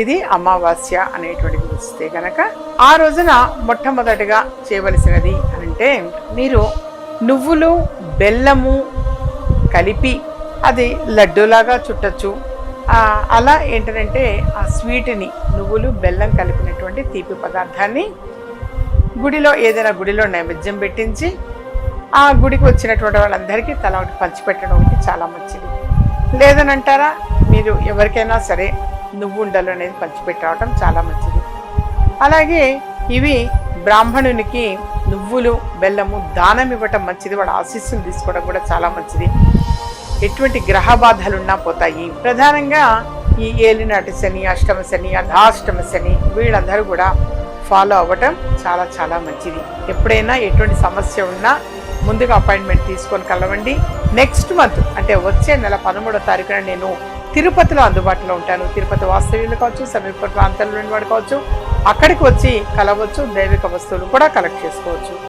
ఇది అమావాస్య అనేటువంటిది వస్తే కనుక ఆ రోజున మొట్టమొదటిగా చేయవలసినది అంటే మీరు నువ్వులు బెల్లము కలిపి అది లడ్డూలాగా చుట్టచ్చు. అలా ఏంటంటే ఆ స్వీట్ని నువ్వులు బెల్లం కలిపినటువంటి తీపి పదార్థాన్ని గుడిలో ఏదైనా గుడిలో నైవేద్యం పెట్టించి ఆ గుడికి వచ్చినటువంటి వాళ్ళందరికీ తల ఒకటి పంచిపెట్టడం ఒకటి చాలా మంచిది. లేదనంటారా మీరు ఎవరికైనా సరే నువ్వుండలు అనేది పంచిపెట్టడం చాలా మంచిది. అలాగే ఇవి బ్రాహ్మణునికి నువ్వులు బెల్లము దానం ఇవ్వటం మంచిది. వాడు ఆశీస్సులు తీసుకోవడం కూడా చాలా మంచిది. ఎటువంటి గ్రహ బాధలున్నా పోతాయి. ప్రధానంగా ఈ ఏలినాటి శని, అష్టమ శని, అర్ధాష్టమ శని వీళ్ళందరూ కూడా ఫాలో అవ్వటం చాలా చాలా మంచిది. ఎప్పుడైనా ఎటువంటి సమస్య ఉన్నా ముందుగా అపాయింట్మెంట్ తీసుకొని కలవండి. నెక్స్ట్ మంత్ అంటే వచ్చే నెల 13వ తారీఖున నేను తిరుపతిలో అందుబాటులో ఉంటాను. తిరుపతి వాస్తవ్యులు కావచ్చు, సమీప ప్రాంతాల్లో వాడు కావచ్చు, అక్కడికి వచ్చి కలవచ్చు. దైవిక వస్తువులు కూడా కలెక్ట్ చేసుకోవచ్చు.